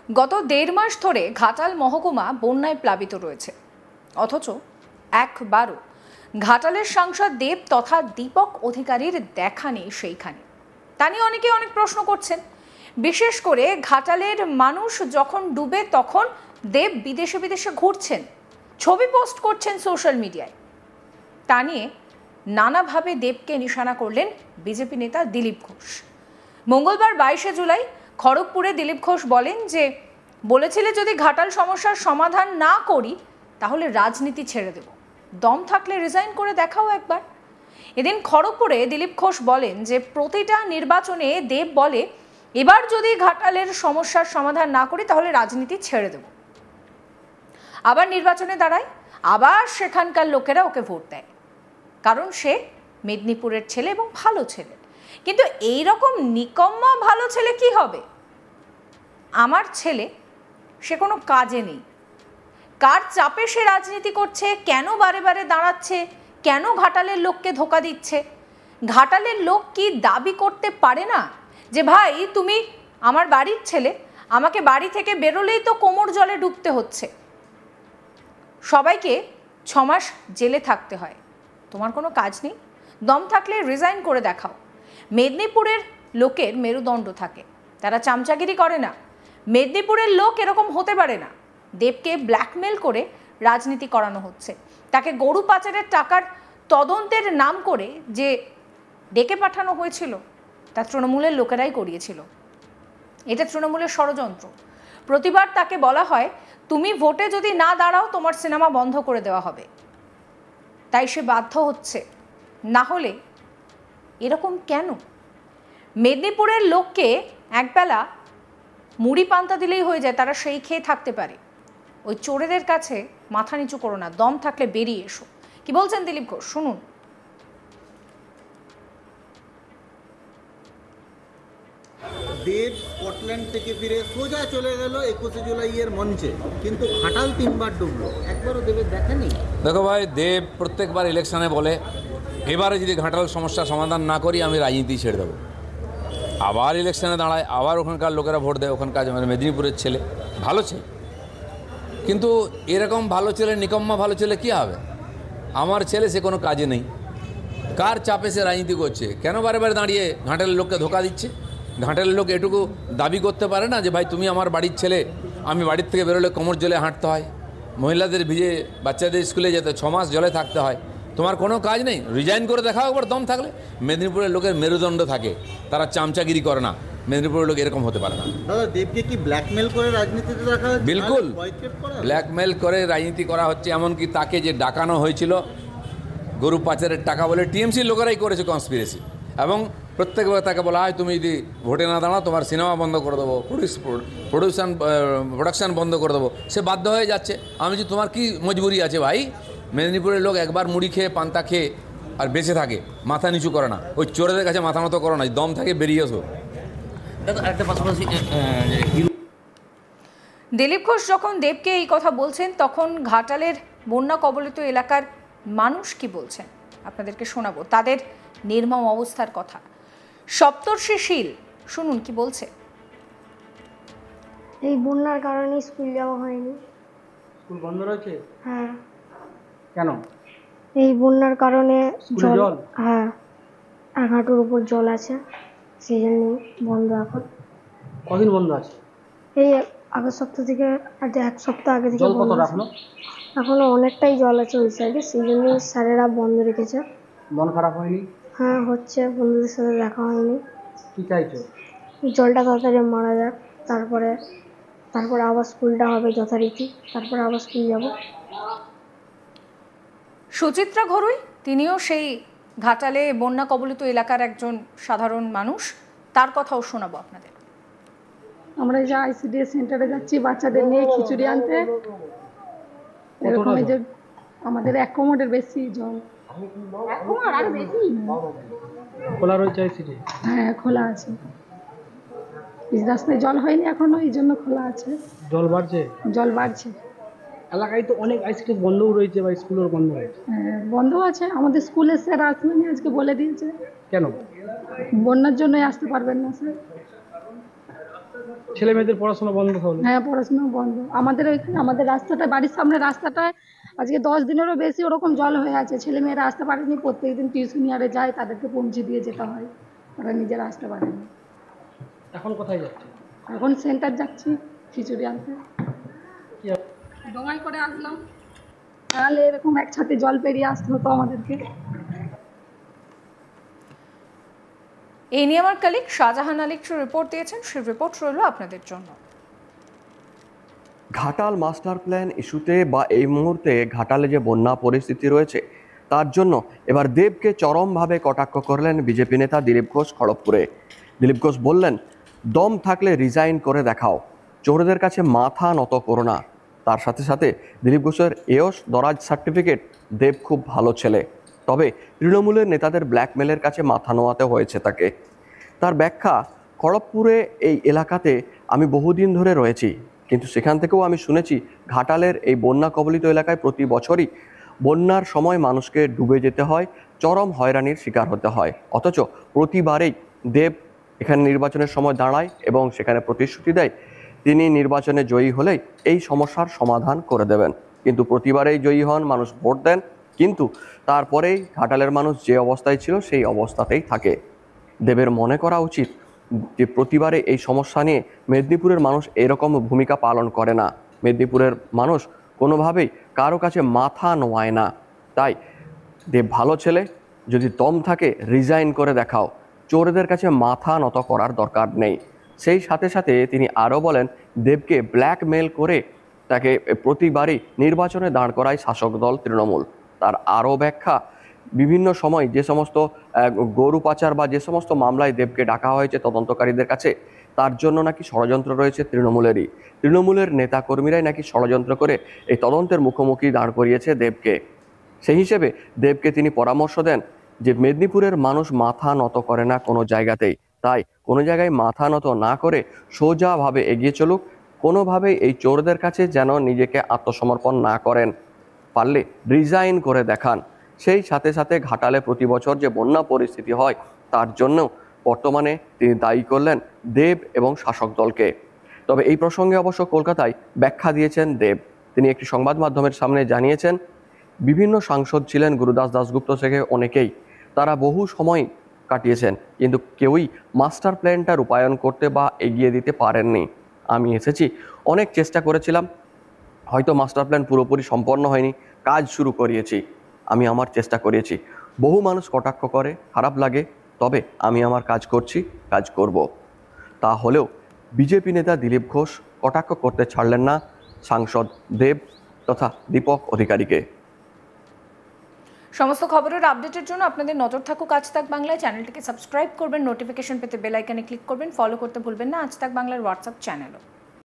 গত ১.৫ মাস ধরে ঘাটাল মহকুমা বন্যায় প্লাবিত রয়েছে, অথচ একবারও ঘাটালের সাংসদ দেব তথা দীপক অধিকারীর দেখা নেই সেইখানে। তা নিয়ে অনেকে অনেক প্রশ্ন করছেন। বিশেষ করে ঘাটালের মানুষ যখন ডুবে তখন দেব বিদেশে বিদেশে ঘুরছেন, ছবি পোস্ট করছেন সোশ্যাল মিডিয়ায়। তা নিয়ে নানাভাবে দেবকে নিশানা করলেন বিজেপি নেতা দিলীপ ঘোষ। মঙ্গলবার ২২শে জুলাই খড়গপুরে দিলীপ ঘোষ বলেন যে বলেছিলে যদি ঘাটাল সমস্যার সমাধান না করি তাহলে রাজনীতি ছেড়ে দেব, দম থাকলে রিজাইন করে দেখাও একবার। এদিন খড়গপুরে দিলীপ ঘোষ বলেন যে প্রতিটা নির্বাচনে দেব বলে এবার যদি ঘাটালের সমস্যার সমাধান না করি তাহলে রাজনীতি ছেড়ে দেব। আবার নির্বাচনে দাঁড়ায়, আবার সেখানকার লোকেরা ওকে ভোট দেয়, কারণ সে মেদিনীপুরের ছেলে এবং ভালো ছেলে। কিন্তু এই রকম নিকম্মা ভালো ছেলে কি হবে? আমার ছেলে, সে কোনো কাজে নেই, কার চাপে সে রাজনীতি করছে, কেন বারে বারে দাঁড়াচ্ছে, কেন ঘাটালের লোককে ধোঁকা দিচ্ছে? ঘাটালের লোক কি দাবি করতে পারে না যে ভাই তুমি আমার বাড়ির ছেলে, আমাকে বাড়ি থেকে বেরোলেই তো কোমর জলে ডুবতে হচ্ছে, সবাইকে ৬ মাস জেলে থাকতে হয়, তোমার কোনো কাজ নেই, দম থাকলে রিজাইন করে দেখাও। মেদিনীপুরের লোকের মেরুদণ্ড থাকে, তারা চামচাগিরি করে না। মেদিনীপুরের লোক এরকম হতে পারে না। দেবকে ব্ল্যাকমেল করে রাজনীতি করানো হচ্ছে, তাকে গরু পাচারের টাকার তদন্তের নাম করে যে ডেকে পাঠানো হয়েছিল তা তৃণমূলের লোকেরাই করিয়েছিল। এটা তৃণমূলের ষড়যন্ত্র। প্রতিবার তাকে বলা হয় তুমি ভোটে যদি না দাঁড়াও তোমার সিনেমা বন্ধ করে দেওয়া হবে, তাই সে বাধ্য হচ্ছে। না হলে এরকম কেন? মেদিনীপুরের লোককে একবেলা মুড়ি পান্তা দিলেই হয়ে যায়, তারা সেই খেয়ে থাকতে পারে। ওই চোরেদের কাছে মাথা নিচু করো না, দম থাকলে বেরিয়ে এসো। কি বলছেন দিলীপ ঘোষ, শুনুন। দেব স্কটল্যান্ড থেকে ফিরে সোজা চলে গেল ২১শে জুলাইয়ের মঞ্চে, কিন্তু ঘাটাল ৩ বার ডুবলো, একবারও দেবের দেখা নেই। দেখো ভাই, দেব প্রত্যেকবার ইলেকশনে বলে এবারে যদি ঘাটাল সমস্যার সমাধান না করি আমি রাজনীতি ছেড়ে দেবো। আবার ইলেকশনে দাঁড়ায়, আবার ওখানকার লোকেরা ভোট দেয়, ওখানকার মেদিনীপুরের ছেলে, ভালো ছেলে। কিন্তু এরকম ভালো ছেলে, নিকম্মা ভালো ছেলে কী হবে? আমার ছেলে সে কোনো কাজে নেই, কার চাপে সে রাজনীতি করছে? কেন বারে বারে দাঁড়িয়ে ঘাটালের লোককে ধোকা দিচ্ছে? ঘাটালের লোক এটুকু দাবি করতে পারে না যে ভাই তুমি আমার বাড়ির ছেলে, আমি বাড়ির থেকে বেরোলে কোমর জলে হাঁটতে হয়, মহিলাদের ভিজে বাচ্চাদের স্কুলে যেতে ৬ মাস জলে থাকতে হয়, তোমার কোনো কাজ নেই, রিজাইন করে দেখাও একবার দম থাকলে। মেদিনীপুরের লোকের মেরুদণ্ড থাকে, তারা চামচাগিরি করে না। মেদিনীপুরের লোক এরকম হতে পারে না। দাদা, দেবকে কি ব্ল্যাকমেল করে রাজনীতিতে দেখা হচ্ছে? বিলকুল ব্ল্যাকমেল করে রাজনীতি করা হচ্ছে। এমনকি তাকে যে ডাকানো হয়েছিল গরু পাচারের টাকা বলে, টিএমসির লোকেরাই করেছে কনস্পিরেসি, এবং প্রত্যেকবার তাকে বলা হয় তুমি যদি ভোটে না দাঁড়াও তোমার সিনেমা বন্ধ করে দেবো, প্রোডাকশান বন্ধ করে দেবো। সে বাধ্য হয়ে যাচ্ছে। আমি যে তোমার কি মজবুরি আছে ভাই? মেদিনীপুরের লোক একবার মুড়ি খেয়ে পান্তা খেয়ে আর বেঁচে থাকে, মাথা নিচু করে না। ওই চোরেদের কাছে মাথা মতো করো না, দম থাকে বেরিয়ে এসো। দিলীপ ঘোষ যখন দেবকে এই কথা বলছেন তখন ঘাটালের বন্যা কবলিত এলাকার মানুষ কি বলছেন আপনাদেরকে শোনাবো, তাদের নির্মম অবস্থার কথা। সপ্তর্ষি শীল, শুনুন কি বলছে। এই বন্যার কারণে স্কুল যাওয়া হয়নি। স্কুল বন্ধ রয়েছে? হ্যাঁ। কেন? এই বন্যার কারণে জল? হ্যাঁ, ১ হাঁটুর উপর জল আছে, সেই জন্য বন্ধ এখন। কদিন বন্ধ আছে? এই আগের সপ্তাহ থেকে, ১ সপ্তাহ আগে থেকে। জল কত রাখলো? এখনো অনেকটাই জল আছে ওই সাইডে, সেই জন্য স্যারেরা বন্ধ রেখেছে। মন খারাপ হয়নি? হ্যাঁ হচ্ছে, বন্ধুদের সাথে দেখা হয়নি। কি চাইছো? জলটা তাড়াতাড়ি মারা যাক, তারপরে আবার স্কুলটা হবে যথারীতি, তারপরে আবার স্কুল যাব। সুচিত্রা ঘরুই, তিনিও সেই ঘাটালে বন্যা কবলিত এলাকার একজন সাধারণ মানুষ, তার কথাও শোনাবো আপনাদের। আমরা যে আইসিডিএস সেন্টারে যাচ্ছি বাচ্চাদের নিয়ে খিচুড়ি আনতে, এরকম যে আমাদের ১ কোমরের বেশি জল। খোলা রয়েছে আইসিডি? হ্যাঁ, খোলা আছে। রাস্তায় জল হয়নি এখনো, এই জন্য খোলা আছে। জল বাড়ছে? জল বাড়ছে। এলাকায় তো অনেক আইসিডি বন্ধও রয়েছে বা স্কুলের বন্ধ রয়েছে। হ্যাঁ, বন্ধ আছে। আমাদের স্কুলের স্যার আসবেনি, আজকে বলে দিয়েছে। কেন? বন্যার জন্যই আসতে পারবেন না স্যার। ছেলে মেয়েদের পড়াশোনা বন্ধ তাহলে? হ্যাঁ, পড়াশোনা বন্ধ। আমাদের ওইখানে আমাদের রাস্তাটা, বাড়ির সামনে রাস্তাটায় আজকে 10 দিনেরও বেশি ওরকম জল হয়ে আছে। ছেলে মেয়েরা আসতে পারেনি, প্রত্যেকদিন টিউশন ইয়ারে যায়, তাদেরকে পৌঁছে দিয়ে যেতে হয়, তারা নিজেরা আসতে পারেনি। এখন কোথায় যাচ্ছে? এখন সেন্টার যাচ্ছি খিচুড়ি আনতে, কি ডোঙায় করে আসলাম, তাহলে এরকম একসাথে জল পেরিয়ে আসতে হতো আমাদেরকে। এই নিয়ে আমার কলিগ শাহজাহান আলী একটু রিপোর্ট দিয়েছেন, সেই রিপোর্ট রইল আপনাদের জন্য। ঘাটাল মাস্টার প্ল্যান ইস্যুতে বা এই মুহূর্তে ঘাটালে যে বন্যা পরিস্থিতি রয়েছে তার জন্য এবার দেবকে চরমভাবে কটাক্ষ করলেন বিজেপি নেতা দিলীপ ঘোষ খড়গপুরে। দিলীপ ঘোষ বললেন, দম থাকলে রিজাইন করে দেখাও, চোরদের কাছে মাথা নত করো না। তার সাথে সাথে দিলীপ ঘোষের এওস দরাজ সার্টিফিকেট, দেব খুব ভালো ছেলে, তবে তৃণমূলের নেতাদের ব্ল্যাকমেলের কাছে মাথা নোয়াতে হয়েছে তাকে। তার ব্যাখ্যা, খড়গপুরে এই এলাকাতে আমি বহুদিন ধরে রয়েছি, কিন্তু সেখান থেকেও আমি শুনেছি ঘাটালের এই বন্যা কবলিত এলাকায় প্রতি বছরই বন্যার সময় মানুষকে ডুবে যেতে হয়, চরম হয়রানির শিকার হতে হয়, অথচ প্রতিবারেই দেব এখানে নির্বাচনের সময় দাঁড়ায় এবং সেখানে প্রতিশ্রুতি দেয় তিনি নির্বাচনে জয়ী হলেই এই সমস্যার সমাধান করে দেবেন। কিন্তু প্রতিবারেই জয়ী হন, মানুষ ভোট দেন, কিন্তু তারপরেই ঘাটালের মানুষ যে অবস্থায় ছিল সেই অবস্থাতেই থাকে। দেবের মনে করা উচিত যে প্রতিবারে এই সমস্যা নিয়ে মেদিনীপুরের মানুষ এরকম ভূমিকা পালন করে না। মেদিনীপুরের মানুষ কোনোভাবেই কারো কাছে মাথা নোয়ায় না। তাই দেব ভালো ছেলে, যদি দম থাকে রিজাইন করে দেখাও, চোরদের কাছে মাথা নত করার দরকার নেই। সেই সাথে সাথে তিনি আরও বলেন, দেবকে ব্ল্যাকমেল করে তাকে প্রতিবারই নির্বাচনে দাঁড় করায় শাসক দল তৃণমূল। তার আরও ব্যাখ্যা, বিভিন্ন সময় যে সমস্ত গরু পাচার বা যে সমস্ত মামলায় দেবকে ডাকা হয়েছে তদন্তকারীদের কাছে, তার জন্য নাকি ষড়যন্ত্র রয়েছে তৃণমূলেরই। তৃণমূলের নেতাকর্মীরাই নাকি ষড়যন্ত্র করে এই তদন্তের মুখোমুখি দাঁড় করিয়েছে দেবকে। সেই হিসেবে দেবকে তিনি পরামর্শ দেন যে মেদিনীপুরের মানুষ মাথা নত করে না কোনো জায়গাতেই, তাই কোনো জায়গায় মাথা নত না করে সোজাভাবে এগিয়ে চলুক, কোনোভাবেই এই চোরদের কাছে যেন নিজেকে আত্মসমর্পণ না করেন, পারলে রিজাইন করে দেখান। সেই সাথে সাথে ঘাটালে প্রতি বছর যে বন্যা পরিস্থিতি হয় তার জন্য বর্তমানে তিনি দায়ী করলেন দেব এবং শাসক দলকে। তবে এই প্রসঙ্গে অবশ্য কলকাতায় ব্যাখ্যা দিয়েছেন দেব। তিনি একটি সংবাদ মাধ্যমের সামনে জানিয়েছেন, বিভিন্ন সাংসদ ছিলেন গুরুদাস দাশগুপ্ত থেকে অনেকেই, তারা বহু সময় কাটিয়েছেন, কিন্তু কেউই মাস্টার প্ল্যানটা রূপায়ণ করতে বা এগিয়ে দিতে পারেননি। আমি এসেছি, অনেক চেষ্টা করেছিলাম, হয়তো মাস্টার প্ল্যান পুরোপুরি সম্পন্ন হয়নি, কাজ শুরু করিয়েছি, আমি আমার চেষ্টা করেছি। বহু মানুষ কটাক্ষ করে, খারাপ লাগে, তবে আমি আমার কাজ করছি, কাজ করব। তা হলেও বিজেপি নেতা দিলীপ ঘোষ কটাক্ষ করতে ছাড়লেন না সাংসদ দেব তথা দীপক অধিকারীকে। সমস্ত খবরের আপডেটের জন্য আপনাদের নজর থাকুক আজ তাক বাংলায়। চ্যানেলটিকে সাবস্ক্রাইব করবেন, নোটিফিকেশন পেতে বেল আইকনে ক্লিক করবেন, ফলো করতে ভুলবেন না আজ তাক বাংলার হোয়াটসঅ্যাপ চ্যানেলও।